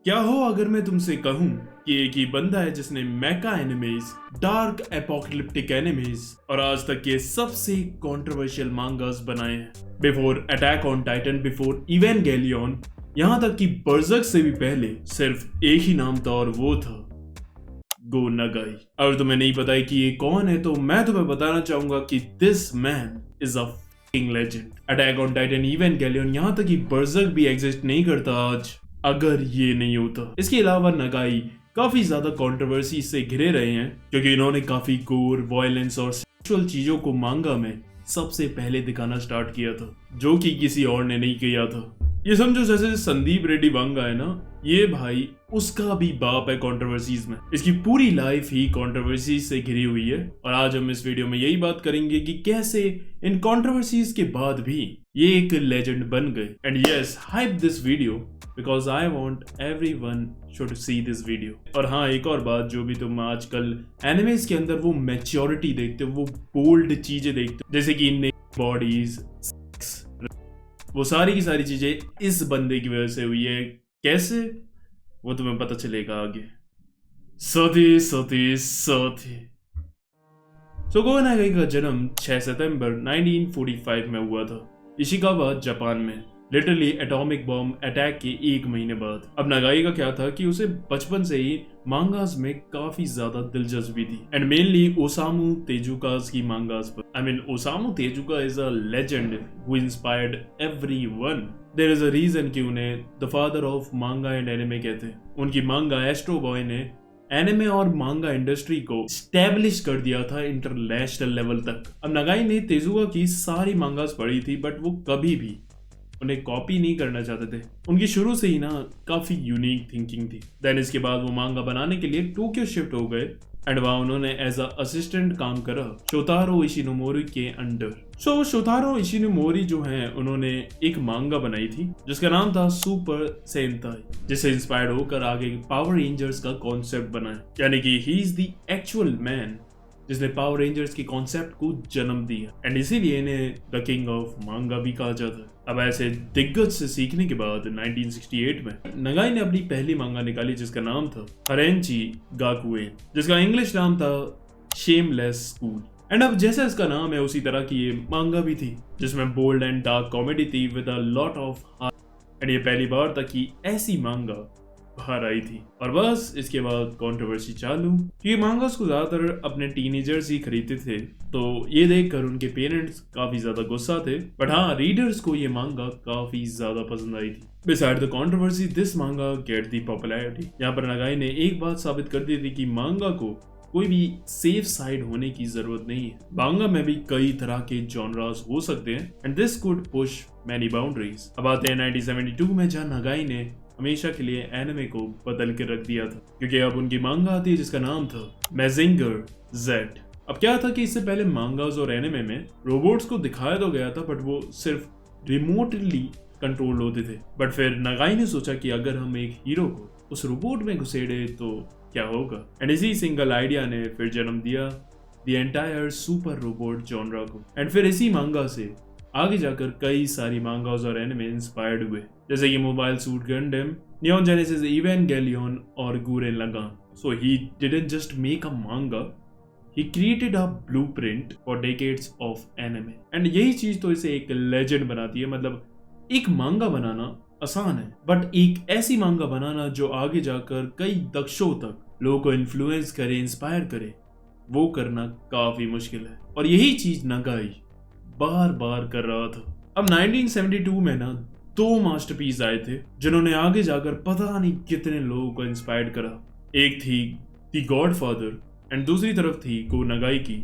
क्या हो अगर मैं तुमसे कहूं कि एक ही बंदा है जिसने मेका एनिमेज, डार्क एपोकलिप्टिक एनिमेज और आज तक के सबसे कंट्रोवर्शियल मांगास बनाए हैं। Before attack on Titan, before Evangelion, यहां तक कि बर्जर्क से भी पहले सिर्फ एक ही नाम था और वो था गो नगाई। अगर तुम्हें नहीं पता है कि ये कौन है तो मैं तुम्हें बताना चाहूंगा कि this man is a legend. Attack on Titan, Evangelion, यहां तक कि बर्जर्क भी एग्जिस्ट नहीं करता आज अगर ये नहीं होता। इसके अलावा नगाई काफी ज्यादा कंट्रोवर्सी से घिरे रहे हैं क्योंकि इन्होंने काफी गोर, वायलेंस और सेक्सुअल चीजों को मांगा में सबसे पहले दिखाना स्टार्ट किया था, जो कि किसी और ने नहीं किया था। ये समझो जैसे संदीप रेड्डी वांगा है ना, ये भाई उसका भी बाप है कंट्रोवर्सीज में। इसकी पूरी लाइफ ही कंट्रोवर्सी से घिरी हुई है और आज हम इस वीडियो में यही बात करेंगे कि कैसे इन कंट्रोवर्सीज के बाद भी ये एक लेजेंड बन गए। And yes, hype this video because I want everyone should see this video। और हाँ, एक और बात, जो भी तुम आजकल एनिमेज के अंदर वो मैच्योरिटी देखते हो, वो बोल्ड चीजें देखते हो, जैसे कि बॉडीज, वो सारी की सारी चीजें इस बंदे की वजह से हुई है। कैसे, वो तुम्हें पता चलेगा आगे। सती सती सती। गो नगाई का जन्म 6 सितंबर 1945 में हुआ था, इशिकावा, जापान में, लिटरली एटॉमिक बॉम्ब अटैक के एक महीने बाद। अब नगाई का क्या था कि उसे बचपन से ही मांगास में काफी ज्यादा दिलचस्पी थी एंड मेनली ओसामू तेजुकास की मांगास पर। Osamu Tezuka is a legend who inspired everyone. There is a reason कि उन्हें the father of manga and anime कहते हैं। उनकी मांगा एस्ट्रो बॉय ने एनिमे और मांगा इंडस्ट्री को स्टैब्लिश कर दिया था इंटरनेशनल लेवल तक। अब नगाई ने तेजुका की सारी मांगास पढ़ी थी बट वो कभी भी उन्हें कॉपी नहीं करना चाहते थे। उनकी शुरू से ही ना काफी यूनिक थिंकिंग थी। देन इसके बाद वो मांगा बनाने के लिए टोक्यो शिफ्ट हो गए एंड वहां उन्होंने एज अ असिस्टेंट काम करा शोतारो इशिनोमोरी के अंडर। शोतारो इशिनोमोरी जो हैं, उन्होंने एक मांगा बनाई थी जिसका नाम था सुपर सेंताई, जिससे इंस्पायर्ड होकर आगे पावर रेंजर्स का कॉन्सेप्ट बनाया। यानी कि he is the actual man जिसने पावर रेंजर्स के कॉन्सेप्ट को जन्म दिया एंड इसीलिए इन्हें द किंग ऑफ मांगा भी कहा जाता है। अब ऐसे दिग्गज से सीखने के बाद 1968 में नगाई ने अपनी पहली मांगा निकाली जिसका नाम था हरेंची गाकुएन, जिसका इंग्लिश नाम था शेमलेस स्कूल। एंड अब जैसा इसका नाम है उसी तरह की ये मांगा भी थी जिसमें बोल्ड एंड डार्क कॉमेडी थी with a lot of heart. And ये पहली बार था कि ऐसी मांगा बाहर आई थी। और बस इसके बाद कंट्रोवर्सी चालू। ये मांगास को ज्यादातर अपने टीनेजर्स ही खरीदते थे, तो ये देखकर उनके पेरेंट्स काफी ज्यादा गुस्सा थे, बट हाँ, रीडर्स को ये मांगा काफी ज्यादा पसंद आई थी। बिसाइड द कंट्रोवर्सी, दिस मांगा गेट दी पॉपुलैरिटी। यहाँ पर नगाई ने एक बात साबित कर दी थी कि मांगा को कोई भी सेफ साइड होने की जरूरत नहीं है। मांगा में भी कई तरह के जॉनरास हो सकते हैं and this could push many boundaries. अब आते हैं 1972 में, जहाँ नगाई ने हमेशा के लिए एनिमे को बदल के रख दिया था क्योंकि अब उनकी मांगा आती है जिसका नाम था मैजिंगर जेड। अब क्या था कि इससे पहले मांगास और एनिमे में रोबोट्स को दिखाया तो गया था बट वो सिर्फ रिमोटली कंट्रोल होते थे। बट फिर नगाई ने सोचा कि अगर हम एक हीरो को उस रोबोट में घुसेड़े तो क्या होगा, एंड इसी सिंगल आइडिया ने फिर जन्म दिया the entire super robot genre को। एंड फिर इसी मांगा से आगे जाकर कई सारी मांगास और एनिमे इंस्पायर्ड हुए, जैसे कि mobile suit Gundam, Neon Genesis Evangelion और Gurren Lagann. So he didn't just make a manga, he created a blueprint for decades of anime। And यही चीज तो इसे एक लेजेंड बनाती है। मतलब एक मांगा बनाना आसान है बट एक ऐसी मांगा बनाना जो आगे जाकर कई दशकों तक लोगों को इन्फ्लुएंस करे, इंस्पायर करे, वो करना काफी मुश्किल है। और यही चीज नगाई बार बार कर रहा था। अब 1972 में ना 2 मास्टरपीस आए थे जिन्होंने आगे जाकर पता नहीं कितने लोगों को इंस्पायर करा। एक थी द गॉडफादर एंड दूसरी तरफ थी गो नगाई की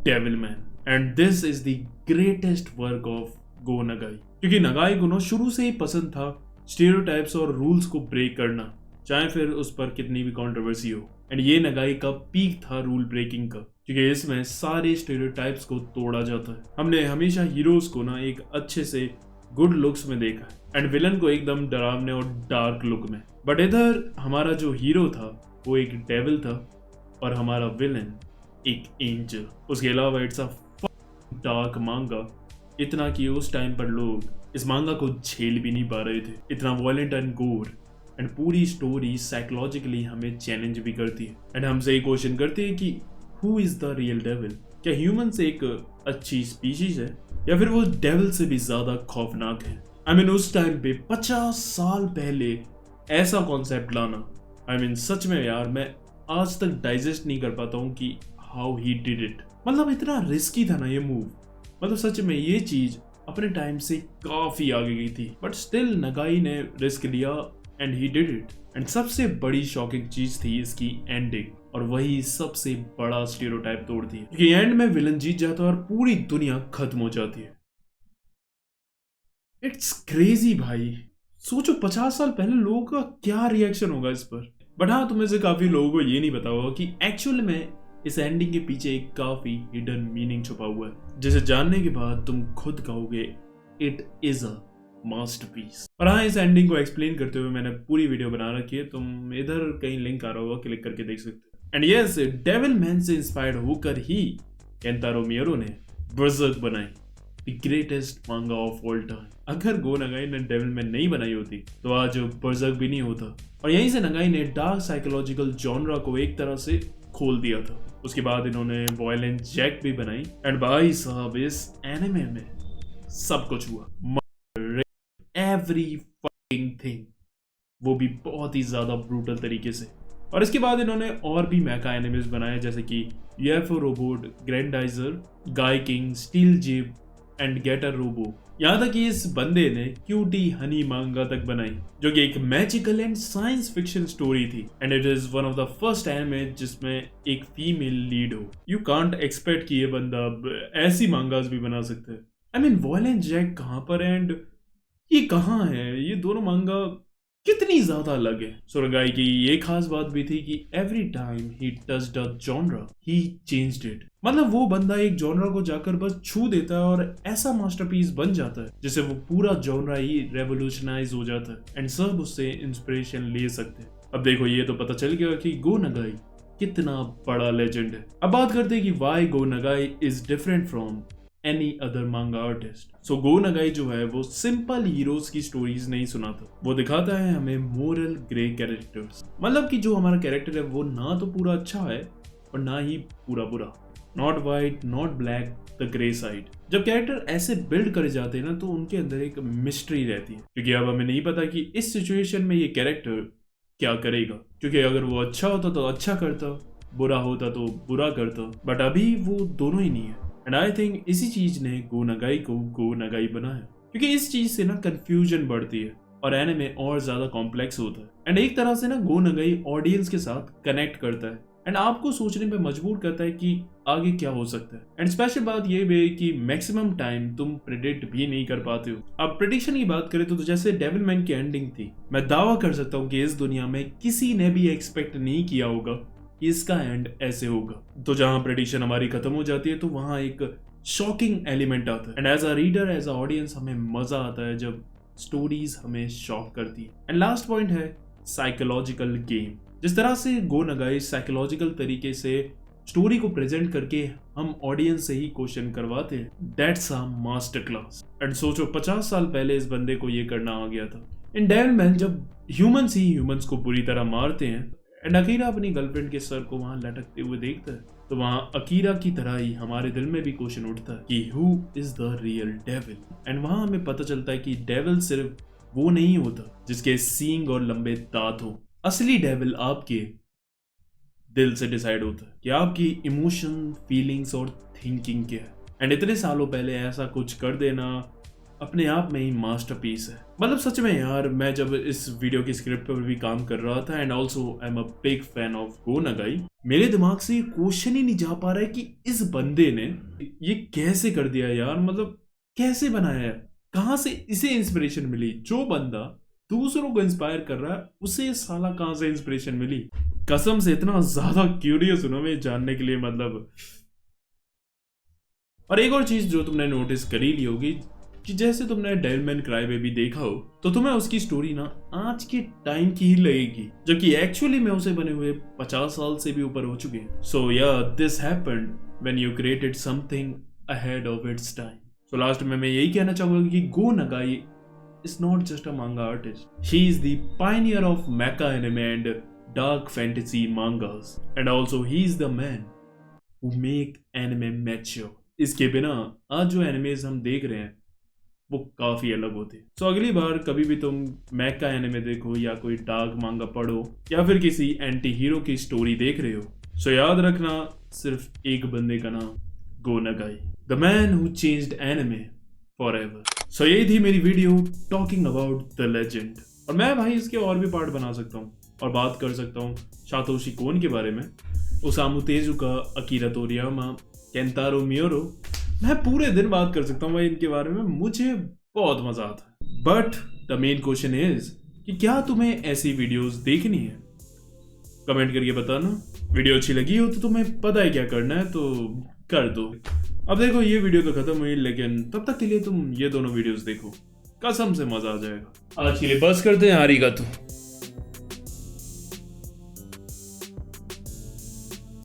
Devilman. And this is the greatest work of Go Nagai क्योंकि नगाई को शुरू से ही पसंद था स्टीरियोटाइप्स और रूल्स को ब्रेक करना, चाहे फिर उस पर कितनी भी कंट्रोवर्सी हो। एंड ये नगाई का पीक था रूल ब्रेकिंग का क्योंकि इसमें सारे स्टीरियोटाइप्स को तोड़ा जाता है। हमने हमेशा हीरोज को ना एक अच्छे से गुड लुक्स में देखा है एंड विलन को एकदम डरावने और डार्क लुक में, बट इधर हमारा जो हीरो था वो एक डेविल था और हमारा विलन एक एंजल। उसके अलावा इट्स अ डार्क मांगा, इतना कि उस टाइम पर लोग इस मांगा को झेल भी नहीं पा रहे थे। इतना वॉयलेंट एंड गोर एंड पूरी स्टोरी साइकोलॉजिकली हमें चैलेंज भी करती है एंड हमसे ये क्वेश्चन करती है कि who is the real devil? क्या ह्यूमंस एक अच्छी स्पीशीज है या फिर वो डेविल से भी ज्यादा खौफनाक है? आई मीन उस टाइम पे 50 साल पहले ऐसा कॉन्सेप्ट लाना, आई मीन सच में यार मैं आज तक डाइजेस्ट नहीं कर पाता हूँ कि हाउ ही डिड इट। मतलब इतना रिस्की था ना ये मूव, मतलब सच में ये चीज अपने टाइम से काफी आगे गई थी, बट स्टिल नगाई ने रिस्क लिया and he did it. And सबसे बड़ी शॉकिंग चीज थी इसकी एंडिंग, और वही सबसे बड़ा स्टीरियोटाइप तोड़ती है क्योंकि एंड में विलन जीत जाता है और पूरी दुनिया खत्म हो जाती है। इट्स क्रेजी भाई, सोचो 50 साल पहले लोगों का क्या रिएक्शन होगा इस पर। बट हाँ, तुम्हें से काफी लोगों को ये नहीं पता होगा कि एक्चुअल में इस एंडिंग के पीछे एक काफी हिडन मीनिंग छुपा हुआ है, जिसे जानने के बाद तुम खुद कहोगे इट इज अ मास्टरपीस। और हाँ, इस एंडिंग को एक्सप्लेन करते हुए मैंने पूरी वीडियो बना रखी है, तुम इधर कहीं लिंक आ रहा होगा, क्लिक करके देख सकते हो। एंड यस, डेविल मैन से इंस्पायर्ड होकर ही केंतारो मियारो ने बर्ज़र्क बनाई, द ग्रेटेस्ट मांगा ऑफ ऑल टाइम। अगर गो नगाई ने डेविल मैन नहीं बनाई होती तो आज बर्ज़र्क भी नहीं होता। और यहीं से नगाई ने डार्क साइकोलॉजिकल जॉनरा को एक तरह से खोल दिया था। उसके बाद इन्होंने वॉयलेंट जैक भी बनाई एंड भाई साहब इस एनिमे में सब कुछ हुआ, एवरी फकिंग थिंग, वो भी बहुत ही ज्यादा ब्रूटल तरीके से। और इसके बाद इन्होंने और भी मैका एनिमेस बनाए जैसे कि UFO robot, Grendizer, Gaiking, Steel Jeeg and Getter Robo. यहाँ तक कि इस बंदे ने क्यूटी हनी मांगा तक बनाई जो कि एक magical and science fiction story थी and it is one of the first anime जिसमें एक फीमेल लीड हो। यू कांट एक्सपेक्ट कि ये बंदा ऐसी मांगास भी बना सकते हैं। आई मीन वॉयलेंट जैक कहाँ पर है एंड ये कहाँ है? ये दोनों मांगा कितनी ज्यादा अलग है। सुरगाई की ये खास बात भी थी कि every time he touched a genre he changed it. मतलब वो बंदा एक जॉनरा को जाकर बस छू देता है और ऐसा मास्टरपीस बन जाता है जिससे वो पूरा जॉनरा ही रेवोल्यूशनाइज हो जाता है एंड सब उससे इंस्पिरेशन ले सकते हैं। अब देखो, ये तो पता चल गया कि गो नगाई कितना बड़ा लेजेंड है। अब बात करते हैं कि why Go Nagai is different from any other manga artist. So Go Nagai जो है वो सिंपल हीरोज की स्टोरीज नहीं सुनाता, वो दिखाता है हमें मोरल ग्रे कैरेक्टर्स। मतलब कि जो हमारा कैरेक्टर है वो ना तो पूरा अच्छा है और ना ही पूरा बुरा, not white not black, the grey side. जब कैरेक्टर ऐसे बिल्ड करे जाते हैं ना तो उनके अंदर एक मिस्ट्री रहती है क्योंकि अब हमें नहीं पता कि इस सिचुएशन में ये कैरेक्टर क्या करेगा, क्योंकि अगर वो अच्छा होता तो अच्छा करता, बुरा होता तो बुरा करता, बट अभी वो दोनों ही नहीं है। एंड आई थिंक इसी चीज ने गो नगाई को गो नगाई बनाया क्योंकि इस चीज से ना कंफ्यूजन बढ़ती है और एनिमे और ज्यादा कॉम्प्लेक्स होता है एंड एक तरह से ना गो नगाई ऑडियंस के साथ कनेक्ट करता है एंड आपको सोचने पे मजबूर करता है कि आगे क्या हो सकता है। एंड स्पेशल बात ये भी है कि मैक्सिमम टाइम तुम प्रेडिक्ट भी नहीं कर पाते हो। अब प्रेडिक्शन की बात करें तो जैसे डेविल मैन की एंडिंग थी, मैं दावा कर सकता हूँ कि इस दुनिया में किसी ने भी एक्सपेक्ट नहीं किया होगा कि इसका एंड ऐसे होगा। तो जहां प्रेडिक्शन हमारी खत्म हो जाती है तो वहां एक शॉकिंग एलिमेंट आता है and as a reader, as a audience हमें मजा आता है जब स्टोरीज हमें शॉक करती है। एंड लास्ट पॉइंट है साइकोलॉजिकल गेम। जिस तरह से गो नगाई साइकोलॉजिकल तरीके से स्टोरी को प्रेजेंट करके हम ऑडियंस से ही क्वेश्चन करवाते हैं, that's a master class. And सोचो 50 साल पहले इस बंदे को ये करना आ गया था। इन डेविल मैन जब ह्यूमंस ही ह्यूमंस को बुरी तरह मारते हैं एंड अकीरा अपनी गर्लफ्रेंड के सर को वहां लटकते हुए देखता है तो वहां अकीरा की तरह ही हमारे दिल में भी क्वेश्चन उठता है कि who is the real devil. And वहां हमें पता चलता है कि डेविल सिर्फ वो नहीं होता जिसके सींग और लंबे दांत हो। असली डेविल आपके दिल से डिसाइड होता है कि आपकी इमोशन, फीलिंग्स और थिंकिंग क्या है। एंड इतने सालों पहले ऐसा कुछ कर देना अपने आप में ही मास्टरपीस है। मतलब सच में यार, मैं जब इस वीडियो की स्क्रिप्ट पर भी काम कर रहा था and also I am a big fan of Go Nagai, मेरे दिमाग से क्वेश्चन ही नहीं जा पा रहा है कि इस बंदे ने ये कैसे कर दिया यार। मतलब कैसे बनाया है, कहाँ से इसे इंस्पिरेशन मिली? जो बंदा दूसरों को इंस्पायर कर रहा है उसे साला कहाँ से इंस्पिरेशन मिली? कसम से इतना ज्यादा क्यूरियस हूं ना मैं जानने के लिए। मतलब और एक और चीज जो तुमने नोटिस करी ली होगी कि जैसे तुमने डेविल मैन क्राई बेबी देखा हो तो तुम्हें उसकी स्टोरी ना आज के टाइम की ही लगेगी, जबकि एक्चुअली में उसे बने हुए 50 साल से भी ऊपर हो चुके हैं। सो या this happened when you created something ahead of its time. So last में मैं यही कहना चाहूंगा कि गो नगाई is not just a manga artist. He is the pioneer of mecha anime and dark fantasy mangas. And also he is the man who make anime mature. इसके बिना आज जो एनिमेज हम देख रहे हैं वो काफी अलग होते हैं। सो अगली बार कभी भी तुम मैका एनिमे देखो या कोई डार्क मांगा पढ़ो या फिर किसी एंटी हीरो की स्टोरी देख रहे हो, सो याद रखना सिर्फ एक बंदे का नाम Go Nagai, the man who changed anime forever. So यही थी मेरी video talking about the legend. और मैं भाई इसके और भी पार्ट बना सकता हूँ और बात कर सकता हूँ सातोशी कोन के बारे में, ओसामू तेजुका, अकीरा तोरियामा, केंतारो मियोरो। मैं पूरे दिन बात कर सकता हूँ भाई इनके बारे में, मुझे बहुत मजा आता है। But the main question is कि क्या तुम्हें ऐसी वीडियोस देखनी है? कमेंट करके बताना। वीडियो अच्छी लगी हो तो तुम्हें पता है क्या करना है, तो कर दो। अब देखो ये वीडियो तो खत्म हुई, लेकिन तब तक के लिए तुम ये दोनों वीडियोस देखो, कसम से मजा आ जाएगा। आज के लिए बस करते हैं। आरिगातो।